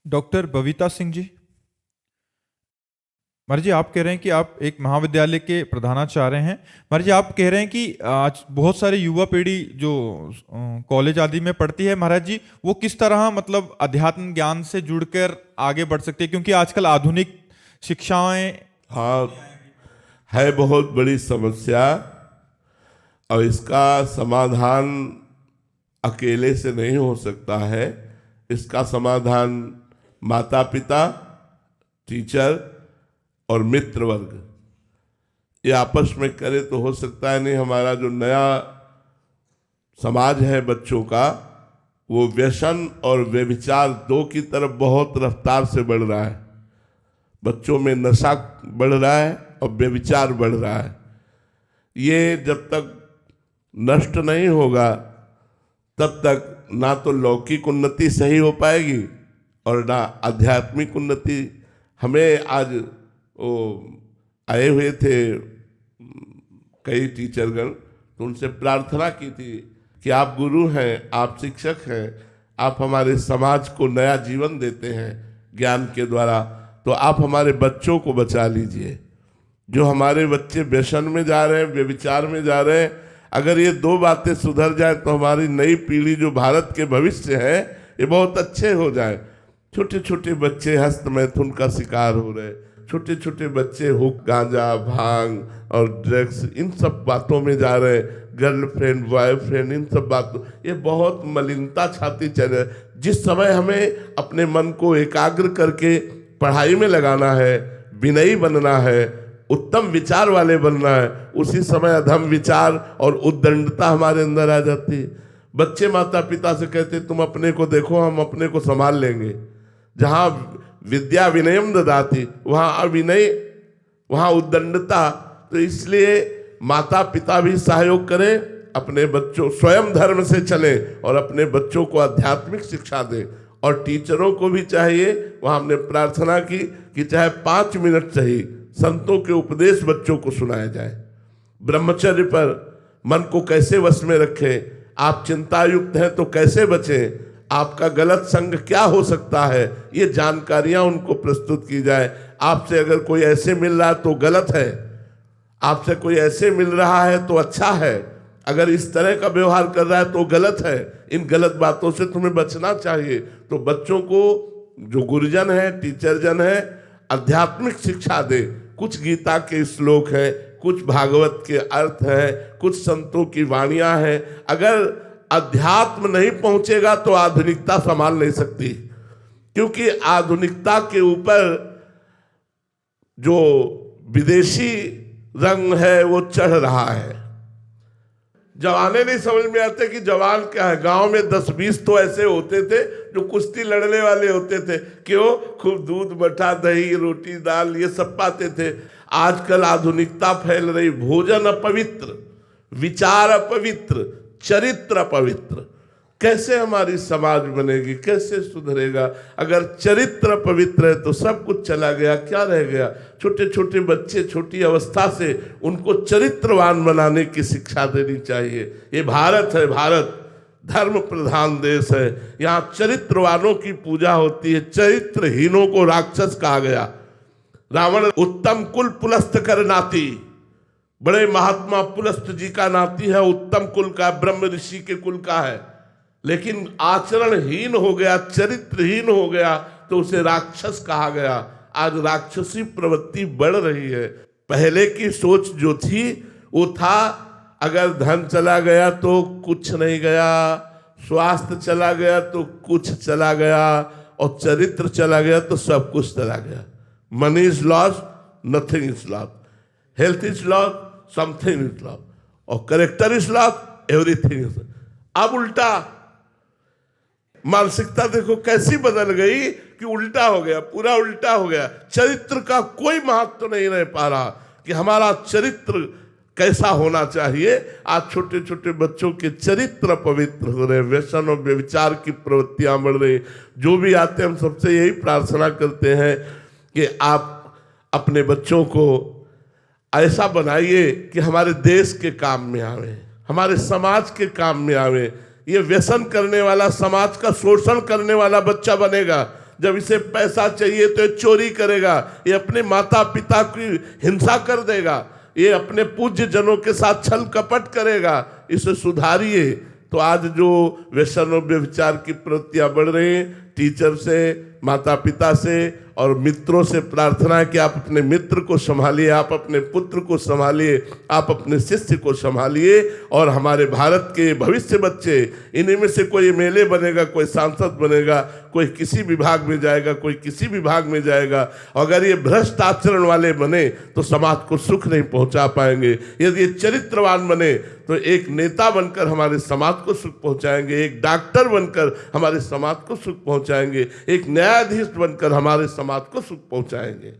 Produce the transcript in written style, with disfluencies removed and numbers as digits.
Doctor Babita Singh ji, महाराज जी आप कह रहे हैं कि आप एक महाविद्यालय के प्रधानाचार्य हैं। महाराज जी आप कह रहे हैं कि आज बहुत सारे युवा पीढ़ी जो कॉलेज आदि में पढ़ती है, महाराज जी वो किस तरह मतलब अध्यात्म ज्ञान से जुड़कर आगे बढ़ सकती है, क्योंकि आजकल आधुनिक शिक्षाएं। हाँ, है बहुत बड़ी समस्या और इसका समाधान अकेले से नहीं हो सकता है। इसका समाधान माता पिता, टीचर और मित्र वर्ग ये आपस में करे तो हो सकता है। नहीं, हमारा जो नया समाज है बच्चों का, वो व्यसन और व्यभिचार दो की तरफ बहुत रफ्तार से बढ़ रहा है। बच्चों में नशा बढ़ रहा है और व्यभिचार बढ़ रहा है। ये जब तक नष्ट नहीं होगा तब तक ना तो लौकिक उन्नति सही हो पाएगी और ना आध्यात्मिक उन्नति। हमें आज वो आए हुए थे कई टीचरगण, तो उनसे प्रार्थना की थी कि आप गुरु हैं, आप शिक्षक हैं, आप हमारे समाज को नया जीवन देते हैं ज्ञान के द्वारा, तो आप हमारे बच्चों को बचा लीजिए। जो हमारे बच्चे व्यसन में जा रहे हैं, व्यभिचार में जा रहे हैं, अगर ये दो बातें सुधर जाए तो हमारी नई पीढ़ी जो भारत के भविष्य है ये बहुत अच्छे हो जाए। छोटे छोटे बच्चे हस्त मैथुन का शिकार हो रहे, छोटे छोटे बच्चे हुक, गांजा, भांग और ड्रग्स इन सब बातों में जा रहे, गर्लफ्रेंड, बॉयफ्रेंड, इन सब बातों, ये बहुत मलिनता छाती चले। जिस समय हमें अपने मन को एकाग्र करके पढ़ाई में लगाना है, विनयी बनना है, उत्तम विचार वाले बनना है, उसी समय अधम विचार और उद्दंडता हमारे अंदर आ जाती है। बच्चे माता पिता से कहते तुम अपने को देखो, हम अपने को संभाल लेंगे। जहाँ विद्या विनयम ददाति वहाँ अविनय, वहाँ उद्दंडता। तो इसलिए माता पिता भी सहयोग करें, अपने बच्चों स्वयं धर्म से चलें और अपने बच्चों को आध्यात्मिक शिक्षा दें। और टीचरों को भी चाहिए, वहाँ हमने प्रार्थना की कि चाहे 5 मिनट चाहिए संतों के उपदेश बच्चों को सुनाया जाए। ब्रह्मचर्य पर मन को कैसे वश में रखें, आप चिंतायुक्त हैं तो कैसे बचें, आपका गलत संग क्या हो सकता है, ये जानकारियां उनको प्रस्तुत की जाए। आपसे अगर कोई ऐसे मिल रहा है तो गलत है, आपसे कोई ऐसे मिल रहा है तो अच्छा है, अगर इस तरह का व्यवहार कर रहा है तो गलत है, इन गलत बातों से तुम्हें बचना चाहिए। तो बच्चों को जो गुरुजन है, टीचर जन है, आध्यात्मिक शिक्षा दे। कुछ गीता के श्लोक है, कुछ भागवत के अर्थ है, कुछ संतों की वाणियां हैं। अगर अध्यात्म नहीं पहुंचेगा तो आधुनिकता संभाल नहीं सकती, क्योंकि आधुनिकता के ऊपर जो विदेशी रंग है वो चढ़ रहा है। जवाने नहीं समझ में आते कि जवान क्या है। गांव में 10-20 तो ऐसे होते थे जो कुश्ती लड़ने वाले होते थे। क्यों? खूब दूध, मठा, दही, रोटी, दाल ये सब पाते थे। आजकल आधुनिकता फैल रही, भोजन अपवित्र, विचार अपवित्र, चरित्र अपवित्र। कैसे हमारी समाज बनेगी, कैसे सुधरेगा? अगर चरित्र पवित्र है तो सब कुछ चला गया, क्या रह गया? छोटे छोटे बच्चे छोटी अवस्था से उनको चरित्रवान बनाने की शिक्षा देनी चाहिए। ये भारत है, भारत धर्म प्रधान देश है, यहाँ चरित्रवानों की पूजा होती है, चरित्रहीनों को राक्षस कहा गया। रावण उत्तम कुल पुलस्त कर नाती, बड़े महात्मा पुलस्त जी का नाती है, उत्तम कुल का, ब्रह्म ऋषि के कुल का है, लेकिन आचरणहीन हो गया, चरित्रहीन हो गया तो उसे राक्षस कहा गया। आज राक्षसी प्रवृत्ति बढ़ रही है। पहले की सोच जो थी वो था, अगर धन चला गया तो कुछ नहीं गया, स्वास्थ्य चला गया तो कुछ चला गया, और चरित्र चला गया तो सब कुछ चला गया। Money is lost, nothing is lost, health is lost, something is lost, और character is lost, everything is. अब उल्टा मानसिकता देखो कैसी बदल गई कि उल्टा हो गया, पूरा उल्टा हो गया। चरित्र का कोई महत्व नहीं रह पा रहा कि हमारा चरित्र कैसा होना चाहिए। आज छोटे छोटे बच्चों के चरित्र पवित्र हो रहे, व्यसन और व्यभिचार की प्रवृत्तियां बढ़ रही। जो भी आते हैं हम सबसे यही प्रार्थना करते हैं कि आप अपने बच्चों को ऐसा बनाइए कि हमारे देश के काम में आवे, हमारे समाज के काम में आवे। ये व्यसन करने वाला, समाज का शोषण करने वाला बच्चा बनेगा जब इसे पैसा चाहिए तो ये चोरी करेगा, ये अपने माता पिता की हिंसा कर देगा, ये अपने पूज्य जनों के साथ छल कपट करेगा, इसे सुधारिए। तो आज जो व्यसन और व्यभिचार की प्रवृत्तियां बढ़ रही हैं, टीचर से, माता पिता से और मित्रों से प्रार्थना है कि आप अपने मित्र को संभालिए, आप अपने पुत्र को संभालिए, आप अपने शिष्य को संभालिए। और हमारे भारत के भविष्य बच्चे, इन्हीं में से कोई मेले बनेगा, कोई सांसद बनेगा, कोई किसी विभाग में जाएगा, कोई किसी विभाग में जाएगा। अगर ये भ्रष्ट आचरण वाले बने तो समाज को सुख नहीं पहुंचा पाएंगे। यदि ये चरित्रवान बने तो एक नेता बनकर हमारे समाज को सुख पहुंचाएंगे, एक डॉक्टर बनकर हमारे समाज को सुख पहुंचाएंगे, एक न्यायाधीश बनकर हमारे समाज को सुख पहुंचाएंगे।